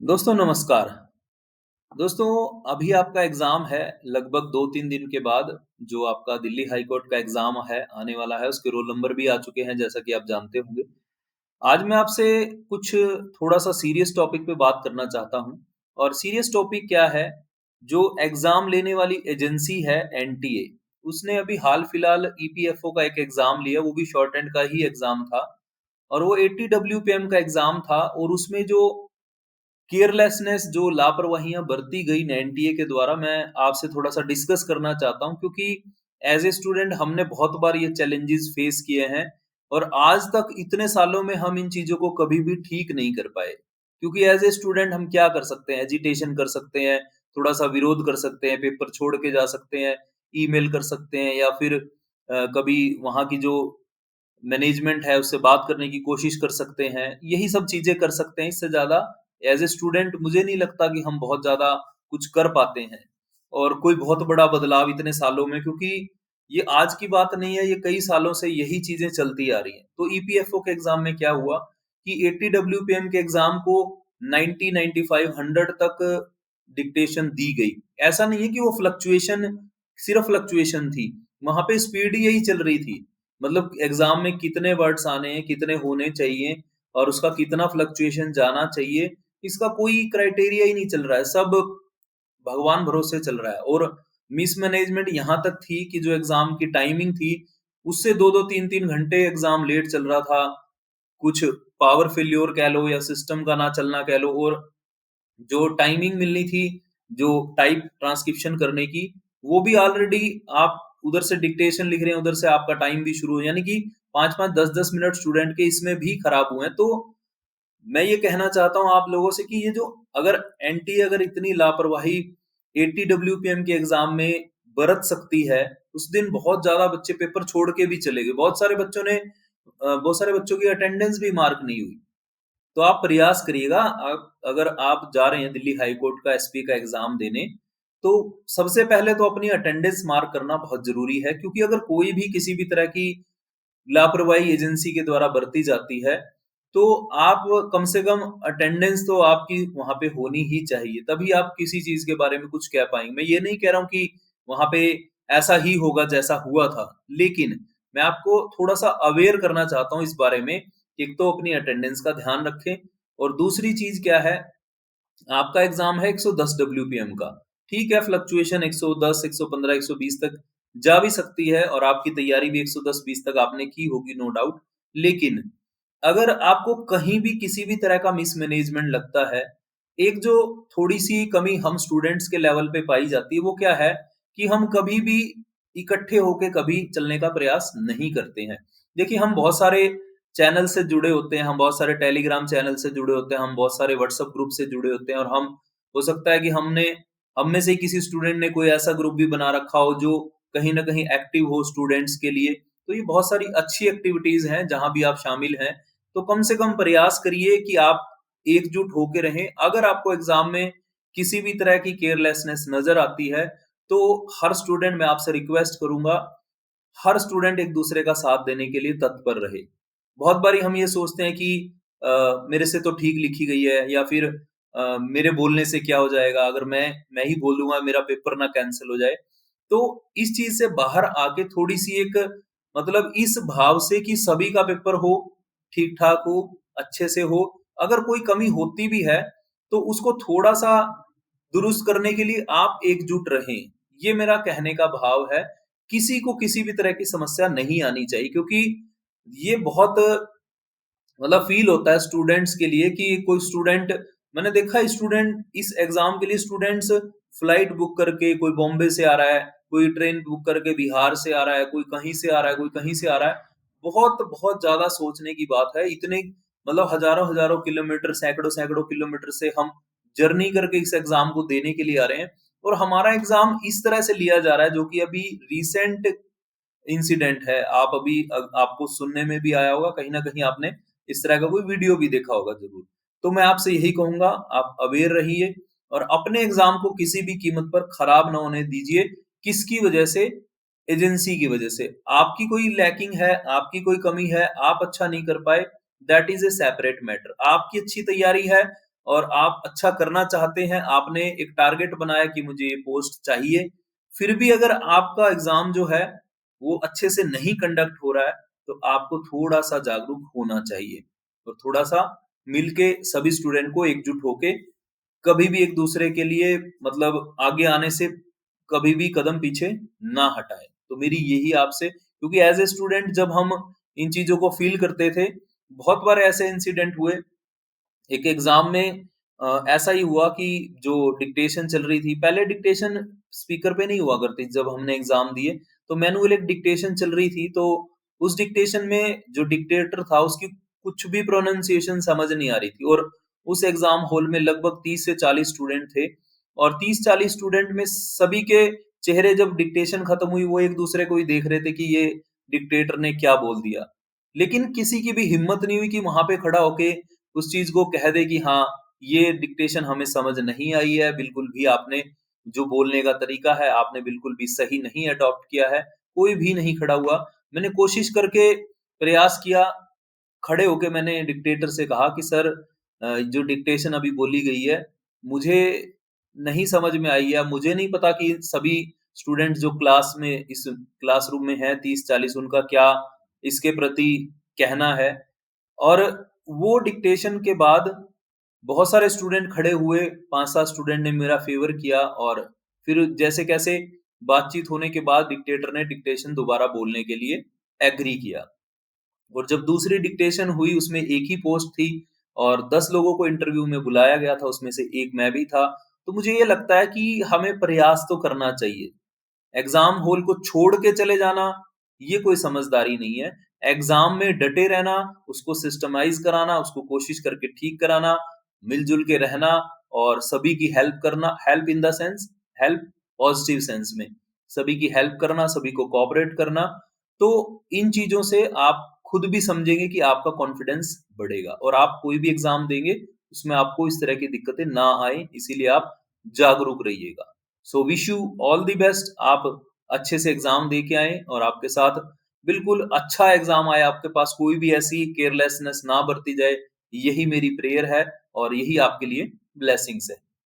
दोस्तों नमस्कार। दोस्तों अभी आपका एग्ज़ाम है लगभग 2-3 दिन के बाद जो आपका दिल्ली हाई कोर्ट का एग्ज़ाम है आने वाला है, उसके रोल नंबर भी आ चुके हैं जैसा कि आप जानते होंगे। आज मैं आपसे कुछ थोड़ा-सा सीरियस टॉपिक पे बात करना चाहता हूँ और सीरियस टॉपिक क्या है, जो एग्ज़ाम लेने वाली एजेंसी है एनटीए, उसने अभी हाल-फिलहाल ईपीएफओ का एक एग्ज़ाम लिया, वो भी शॉर्ट हैंड का ही एग्ज़ाम था और वो 80 डब्ल्यूपीएम का एग्ज़ाम था और उसमें जो केयरलेसनेस जो लापरवाहियाँ बरती गई एनटीए के द्वारा मैं आपसे थोड़ा-सा डिस्कस करना चाहता हूँ क्योंकि एज़ ए स्टूडेंट हमने बहुत बार ये चैलेंजेस फेस किए हैं और आज तक इतने सालों में हम इन चीज़ों को कभी भी ठीक नहीं कर पाए। क्योंकि एज़ ए स्टूडेंट हम क्या कर सकते हैं? एजिटेशन कर सकते हैं, थोड़ा-सा विरोध कर सकते हैं, पेपर छोड़ के जा सकते हैं, ईमेल कर सकते हैं या फिर कभी वहाँ की जो मैनेजमेंट है उससे बात करने की कोशिश कर सकते हैं, यही सब चीज़ें कर सकते हैं, इससे ज़्यादा एज़ ए स्टूडेंट मुझे नहीं लगता कि हम बहुत ज़्यादा कुछ कर पाते हैं और कोई बहुत बड़ा बदलाव इतने सालों में क्योंकि ये आज की बात नहीं है, ये कई सालों से यही चीज़ें चलती आ रही हैं। तो ईपीएफओ के एग्ज़ाम में क्या हुआ कि 80 डब्ल्यूपीएम के एग्ज़ाम को 90, 95, 100 तक डिक्टेशन दी गई। ऐसा नहीं है कि वो फ्लक्चुएशन सिर्फ फ्लक्चुएशन थी, वहाँ पे स्पीड ही यही चल रही थी। मतलब एग्जाम में कितने वर्ड्स आने हैं, कितने होने चाहिए और उसका कितना फ्लक्चुएशन जाना चाहिए, इसका कोई क्राइटेरिया ही नहीं चल रहा है। सब भगवान भरोसे चल रहा है और मिसमैनेजमेंट यहाँ तक थी कि जो एग्जाम की टाइमिंग थी, उससे 2-2 3-3 घंटे एग्जाम लेट चल रहा था। कुछ पावर फेल्योर कह लो या सिस्टम का ना चलना कह लो और जो टाइमिंग मिलनी थी, जो टाइप ट्रांसक्रिप्शन करने की, वो भी ऑलरेडी आप उधर से डिक्टेशन लिख रहे हैं, उधर से आपका टाइम भी शुरू हो यानी कि 5-5, 10-10 मिनट स्टूडेंट के इसमें भी खराब हुए हैं। तो मैं ये कहना चाहता हूँ आप लोगों से कि ये जो अगर एनटीए अगर इतनी लापरवाही 80 डब्ल्यूपीएम के एग्जाम में बरत सकती है, उस दिन बहुत ज़्यादा बच्चे पेपर छोड़ के भी चले गए। बहुत सारे बच्चों की अटेंडेंस भी मार्क नहीं हुई। तो आप प्रयास करिएगा आप अगर आप जा रहे हैं दिल्ली हाई कोर्ट का एसपी का एग्जाम देने तो सबसे पहले तो अपनी अटेंडेंस मार्क करना बहुत जरूरी है क्योंकि अगर कोई भी किसी भी तरह की लापरवाही एजेंसी के द्वारा बरती जाती है तो आप कम से कम अटेंडेंस तो आपकी वहां पे होनी ही चाहिए तभी आप किसी चीज के बारे में कुछ कह पाएंगे। मैं ये नहीं कह रहा हूँ कि वहां पे ऐसा ही होगा जैसा हुआ था, लेकिन मैं आपको थोड़ा सा अवेयर करना चाहता हूँ इस बारे में। एक तो अपनी अटेंडेंस का ध्यान रखें और दूसरी चीज क्या है, आपका एग्जाम है 110 डब्ल्यूपीएम का। ठीक है, फ्लक्चुएशन 110, 115, 120 तक जा भी सकती है और आपकी तैयारी भी 110-20 तक आपने की होगी नो डाउट। लेकिन अगर आपको कहीं भी किसी भी तरह का मिसमैनेजमेंट लगता है, एक जो थोड़ी-सी कमी हम स्टूडेंट्स के लेवल पे पाई जाती है वो क्या है कि हम कभी भी इकट्ठे होके कभी चलने का प्रयास नहीं करते हैं। देखिए हम बहुत सारे चैनल से जुड़े होते हैं, हम बहुत सारे टेलीग्राम चैनल से जुड़े होते हैं, हम बहुत सारे व्हाट्सएप ग्रुप से जुड़े होते हैं और हम हो सकता है कि हम में से ही किसी स्टूडेंट ने कोई ऐसा ग्रुप भी बना रखा हो जो कहीं न कहीं एक्टिव हो स्टूडेंट्स के लिए। तो ये बहुत सारी अच्छी एक्टिविटीज़ हैं जहाँ भी आप शामिल हैं। तो कम से कम प्रयास करिए कि आप एकजुट होके रहें। अगर आपको एग्ज़ाम में किसी भी तरह की केयरलेसनेस नज़र आती है, तो हर स्टूडेंट मैं आपसे रिक्वेस्ट करूँगा, हर स्टूडेंट एक दूसरे का साथ देने के लिए तत्पर रहे। बहुत बारी हम ये सोचते हैं कि मेरे से तो ठीक लिखी गई है या फिर मेरे बोलने से क्या हो जाएगा अगर मैं ही बोल दूँगा मेरा पेपर ना कैंसल हो जाए। तो इस चीज़ से बाहर आके थोड़ी-सी एक मतलब इस भाव से कि सभी का पेपर हो, ठीक-ठाक हो, अच्छे से हो, अगर कोई कमी होती भी है, तो उसको थोड़ा-सा दुरुस्त करने के लिए आप एकजुट रहें। ये मेरा कहने का भाव है। किसी को किसी भी तरह की समस्या नहीं आनी चाहिए क्योंकि ये बहुत मतलब फील होता है स्टूडेंट्स के लिए कि कोई स्टूडेंट, मैंने देखा है स्टूडेंट इस एग्जाम के लिए स्टूडेंट्स फ्लाइट बुक करके कोई बॉम्बे से आ रहा है, कोई ट्रेन बुक करके बिहार से आ रहा है, कोई कहीं से आ रहा है, कोई कहीं से आ रहा है। बहुत बहुत ज्यादा सोचने की बात है। इतने मतलब हजारों हजारों किलोमीटर, सैकड़ों सैकड़ों किलोमीटर से हम जर्नी करके इस एग्जाम को देने के लिए आ रहे हैं और हमारा एग्जाम इस तरह से लिया जा रहा है जो कि अभी रिसेंट इंसिडेंट है। आप अभी आपको सुनने में भी आया होगा, कहीं न कहीं आपने इस तरह का कोई वीडियो भी देखा होगा ज़रूर। तो मैं आपसे यही कहूँगा, आप अवेयर रहिए और अपने एग्ज़ाम को किसी भी कीमत पर खराब ना होने दीजिए। किसकी वजह से? एजेंसी की वजह से। आपकी कोई लैकिंग है, आपकी कोई कमी है, आप अच्छा नहीं कर पाए, that is a separate matter. आपकी अच्छी तैयारी है, और आप अच्छा करना चाहते हैं, आपने एक टारगेट बनाया कि मुझे ये पोस्ट चाहिए, फिर भी अगर आपका एग्जाम जो है वो अच्छे से नहीं कंडक्ट हो रहा है, तो आपको थोड़ा-सा जागरूक होना चाहिए और थोड़ा-सा मिलके सभी स्टूडेंट को एकजुट होके कभी भी एक दूसरे के लिए मतलब आगे आने से कभी भी कदम पीछे ना हटाएँ। तो मेरी यही आपसे, क्योंकि एज़ ए स्टूडेंट जब हम इन चीज़ों को फ़ील करते थे, बहुत बार ऐसे इंसिडेंट हुए। एक एग्ज़ाम में ऐसा ही हुआ कि जो डिक्टेशन चल रही थी, पहले डिक्टेशन स्पीकर पे नहीं हुआ करती जब हमने एग्ज़ाम दिए, तो मैनुअल एक डिक्टेशन चल रही थी, तो उस डिक्टेशन में जो डिक्टेटर था उसकी कुछ भी प्रोनंसिएशन समझ नहीं आ रही थी और उस एग्ज़ाम हॉल में लगभग 30 से 40 स्टूडेंट थे और 30-40 स्टूडेंट में सभी के चेहरे जब डिक्टेशन खत्म हुई, वो एक-दूसरे को ही देख रहे थे कि ये डिक्टेटर ने क्या बोल दिया। लेकिन किसी की भी हिम्मत नहीं हुई कि वहाँ पे खड़ा होके उस चीज़ को कह दे कि हाँ, ये डिक्टेशन हमें समझ नहीं आई है, बिल्कुल भी आपने जो बोलने का तरीका है, आपने बिल्कुल भी सही नहीं अडॉप्ट किया है। कोई भी नहीं खड़ा हुआ। मैंने कोशिश करके प्रयास किया, खड़े होके मैंने डिक्टेटर से कहा कि सर जो डिक्टेशन अभी बोली गई है, मुझे नहीं समझ में आई है। मुझे नहीं पता कि सभी स्टूडेंट जो क्लास में इस क्लासरूम में हैं 30-40 उनका क्या इसके प्रति कहना है। और वो डिक्टेशन के बाद बहुत सारे स्टूडेंट खड़े हुए, 5-7 स्टूडेंट ने मेरा फ़ेवर किया और फिर जैसे-कैसे बातचीत होने के बाद डिक्टेटर ने डिक्टेशन दोबारा बोलने के लिए एग्री किया। और जब दूसरी डिक्टेशन हुई उसमें एक ही पोस्ट थी और 10 लोगों को इंटरव्यू में बुलाया गया था, उसमें से एक मैं भी था। तो मुझे ये लगता है कि हमें प्रयास तो करना चाहिए। एग्ज़ाम हॉल को छोड़ के चले जाना, ये कोई समझदारी नहीं है। एग्ज़ाम में डटे रहना, उसको सिस्टमाइज़ कराना, उसको कोशिश करके ठीक कराना, मिल-जुल के रहना और सभी की हेल्प करना, help in the sense help positive sense में। सभी की हेल्प करना, सभी को कोऑपरेट करना, तो इन चीज़ों से आप खुद भी समझेंगे कि आपका कॉन्फिडेंस बढ़ेगा और आप कोई भी एग्ज़ाम देंगे, उसमें आपको इस तरह की दिक्कतें ना आएँ, इसीलिए आप जागरूक रहिएगा। So wish you all the best. आप अच्छे से एग्जाम दे के आए और आपके साथ बिल्कुल अच्छा एग्जाम आए, आपके पास कोई भी ऐसी केयरलेसनेस ना बरती जाए, यही मेरी प्रेयर है और यही आपके लिए ब्लेसिंग्स है।